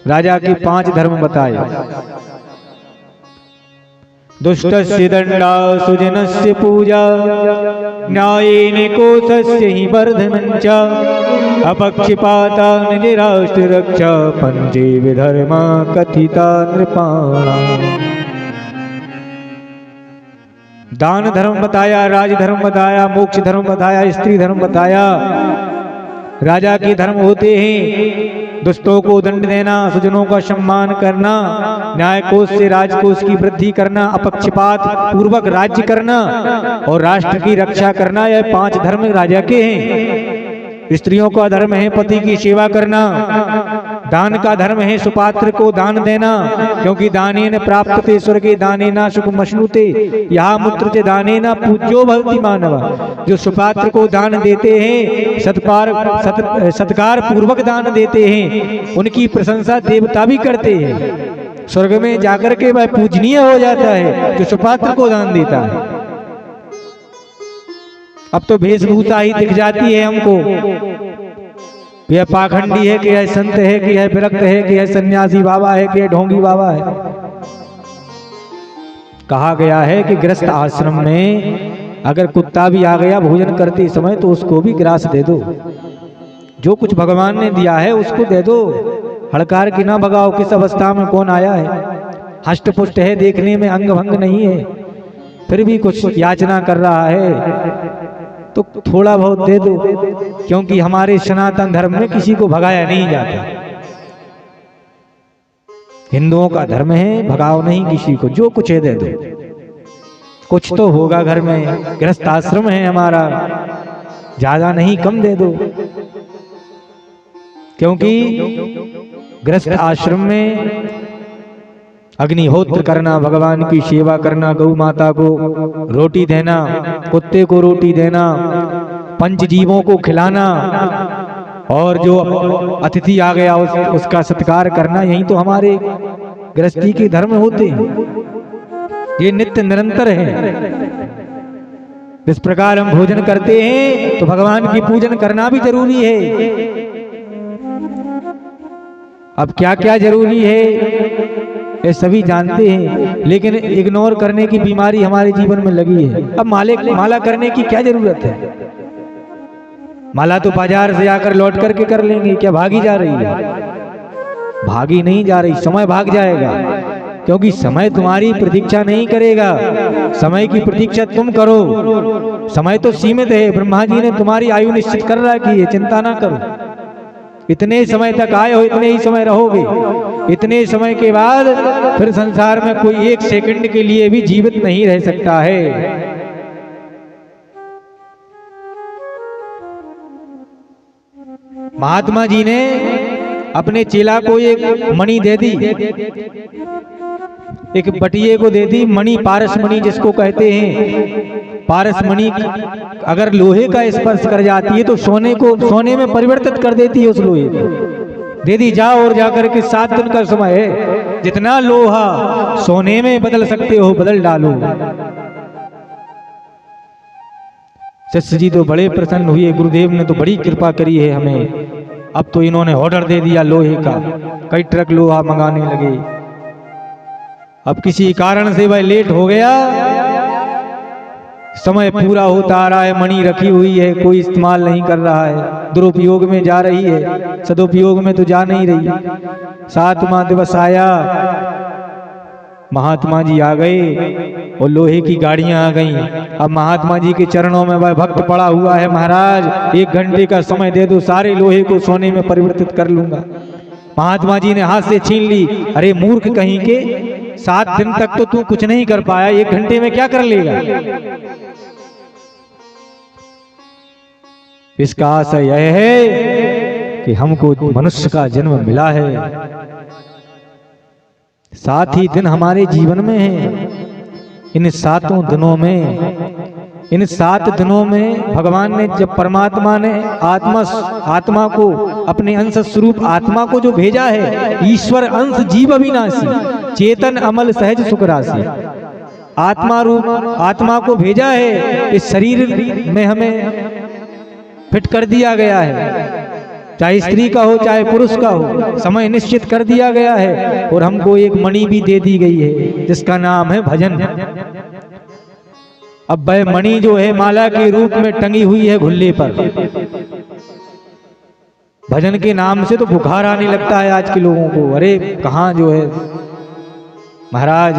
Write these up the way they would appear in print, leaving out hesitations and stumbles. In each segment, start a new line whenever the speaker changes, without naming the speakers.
राजा के 5 धर्म बताए। दुष्टस्य दंडा सुजनस्य पूजा न्यायेन कोशस्य हि वर्धनं च अपक्षपाता निराष्ट्र रक्षा पंचे विधर्मा कथिता नृपाणाम्। दान धर्म बताया, राज धर्म बताया, मोक्ष धर्म बताया, स्त्री धर्म बताया। राजा के धर्म होते हैं दुष्टों को दंड देना, सुजनों का सम्मान करना, न्याय कोष से राजकोष की वृद्धि करना, अपक्षपात पूर्वक राज्य करना और राष्ट्र की रक्षा करना। यह 5 धर्म राजा के हैं। स्त्रियों का धर्म है पति की सेवा करना। दान का धर्म है सुपात्र को दान देना, क्योंकि दानेन प्राप्यते स्वर्गे दानेन सुखमश्नुते यहाँ मूत्र च दानेन पूज्यो भवति मानव। जो सुपात्र को दान देते हैं, सत्कार पूर्वक दान देते हैं, उनकी प्रशंसा देवता भी करते हैं। स्वर्ग में जाकर के वह पूजनीय हो जाता है जो सुपात्र को दान देता है। अब तो वेशभूषा ही दिख जाती है हमको, यह पाखंडी है कि यह संत है कि यह विरक्त है कि यह सन्यासी बाबा है कि यह ढोंगी बाबा है। कहा गया है कि गृहस्थ आश्रम में अगर कुत्ता भी आ गया भोजन करते समय तो उसको भी ग्रास दे दो। जो कुछ भगवान ने दिया है उसको दे दो, हड़कार की ना भगाओ। किस अवस्था में कौन आया है, हष्ट पुष्ट है, देखने में अंग भंग नहीं है, फिर भी कुछ याचना कर रहा है तो थोड़ा बहुत दे दो, क्योंकि हमारे सनातन धर्म में किसी को भगाया नहीं जाता। हिंदुओं का धर्म है भगाओ नहीं किसी को, जो कुछ है दे दो। कुछ तो होगा घर में, गृहस्थ आश्रम है हमारा, ज्यादा नहीं कम दे दो। क्योंकि गृहस्थ आश्रम में अग्निहोत्र करना, भगवान की सेवा करना, गौ माता को रोटी देना, कुत्ते को रोटी देना, पंच जीवों को खिलाना और जो अतिथि आ गया उसका सत्कार करना, यही तो हमारे गृहस्थी के धर्म होते हैं। ये नित्य निरंतर है। इस प्रकार हम भोजन करते हैं तो भगवान की पूजन करना भी जरूरी है। अब क्या क्या जरूरी है ये सभी जानते हैं, लेकिन इग्नोर करने की बीमारी हमारे जीवन में लगी है। अब माला करने की क्या जरूरत है? माला तो बाजार से आकर लौट करके कर लेंगे। क्या भागी जा रही है? भागी नहीं जा रही, समय भाग जाएगा, क्योंकि समय तुम्हारी प्रतीक्षा नहीं करेगा। समय की प्रतीक्षा तुम करो। समय तो सीमित है, ब्रह्मा जी ने तुम्हारी आयु निश्चित कर रखी है, चिंता ना करो। इतने समय तक आए हो, इतने ही समय रहोगे। इतने समय के बाद फिर संसार में कोई 1 सेकंड के लिए भी जीवित नहीं रह सकता है। महात्मा जी ने अपने चेला को एक मणि दे दी, एक बटिये को दे दी, मणि, पारस मणि जिसको कहते हैं। पारस मणि अगर लोहे का स्पर्श कर जाती है तो सोने में परिवर्तित कर देती है। उस लोहे को दे दी, जाओ और जाकर के 7 दिन का समय है, जितना लोहा सोने में बदल सकते हो बदल डालो। शिष्य जी तो बड़े प्रसन्न हुए, गुरुदेव ने तो बड़ी कृपा करी है हमें। अब तो इन्होंने ऑर्डर दे दिया लोहे का, कई ट्रक लोहा मंगाने लगे। अब किसी कारण से वह लेट हो गया, समय पूरा होता आ रहा है, मणि रखी हुई है, कोई इस्तेमाल नहीं कर रहा है, दुरुपयोग में जा रही है, सदुपयोग में तो जा नहीं रही। 7वां दिवस आया, महात्मा जी आ गए और लोहे की गाड़ियां आ गईं। अब महात्मा जी के चरणों में वह भक्त पड़ा हुआ है, महाराज 1 घंटे का समय दे दो, सारे लोहे को सोने में परिवर्तित कर लूंगा। महात्मा जी ने हाथ से छीन ली। अरे मूर्ख कहीं के, 7 दिन तक तो तू कुछ नहीं कर पाया, 1 घंटे में क्या कर लेगा? इसका आशय यह है कि हमको मनुष्य का जन्म मिला है, 7 ही दिन हमारे जीवन में है। इन 7 दिनों में भगवान ने, जब परमात्मा ने आत्मा को, अपने अंश स्वरूप आत्मा को जो भेजा है, ईश्वर अंश जीव अविनाशी, चेतन अमल सहज सुख राशि, आत्मा रूप आत्मा को भेजा है। इस शरीर में हमें फिट कर दिया गया है। चाहे स्त्री का हो चाहे पुरुष का हो, समय निश्चित कर दिया गया है और हमको एक मणि भी दे दी गई है जिसका नाम है भजन। अब वह मणि जो है माला के रूप में टंगी हुई है घुल्ले पर। भजन के नाम से तो बुखार आने लगता है आज के लोगों को। अरे कहाँ जो है महाराज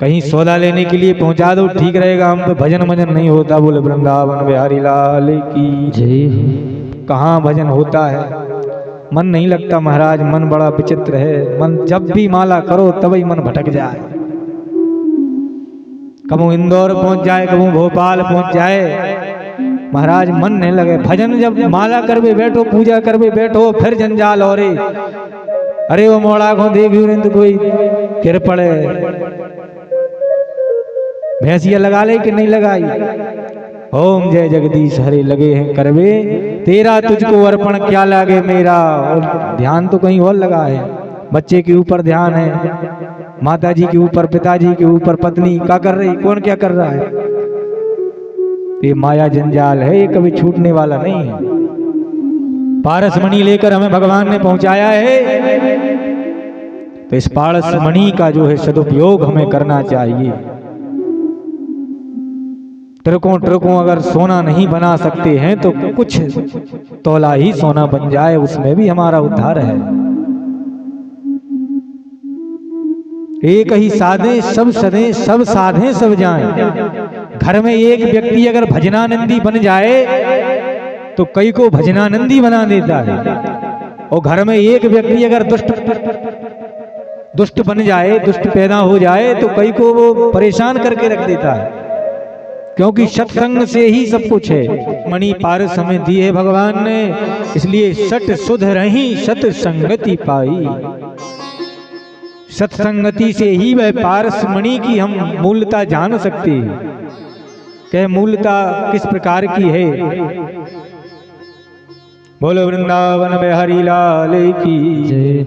कहीं सौदा लेने के लिए पहुंचा दो ठीक रहेगा, हम पे भजन भजन नहीं होता। बोले वृंदावन बिहारी लाल की जय। कहाँ भजन होता है, मन नहीं लगता महाराज। मन बड़ा विचित्र है। मन जब भी माला करो तभी मन भटक जाए। कबू इंदौर पहुंच जाए, कबू भोपाल पहुंच जाए, महाराज मन नहीं लगे। भजन जब माला करवे बैठो, पूजा करवे बैठो, फिर जंजाल। और अरे वो मोड़ा को देख कोई फिर पड़े, भैंसिया लगा ले कि नहीं लगाई। ओम जय जगदीश हरे लगे हैं करवे, तेरा तुझको अर्पण क्या लागे मेरा। और ध्यान तो कहीं और लगा है। बच्चे के ऊपर ध्यान है, माता जी के ऊपर, पिताजी के ऊपर, पत्नी क्या कर रही, कौन क्या कर रहा है। ये माया जंजाल है, ये कभी छूटने वाला नहीं है। पारस मणि लेकर हमें भगवान ने पहुंचाया है, तो इस पारस मणि का जो है सदुपयोग हमें करना चाहिए। ट्रकों अगर सोना नहीं बना सकते हैं तो कुछ तोला ही सोना बन जाए, उसमें भी हमारा उद्धार है। एक ही साधे सब सदे, सब साधे सब जाएं। घर में एक व्यक्ति अगर भजनानंदी बन जाए तो कई को भजनानंदी बना देता है। और घर में एक व्यक्ति अगर दुष्ट बन जाए, दुष्ट पैदा हो जाए, तो कई को वो परेशान करके रख देता है। क्योंकि सत्संग से ही सब कुछ है। मणि पारस हमें दी है भगवान ने, इसलिए सट सुध रही सत्संगति पाई। सत्संगति से ही वह पारस मणि की हम मूलता जान सकते हैं कि मूलता किस प्रकार की है। बोलो वृंदावन बिहारी लाल की जय।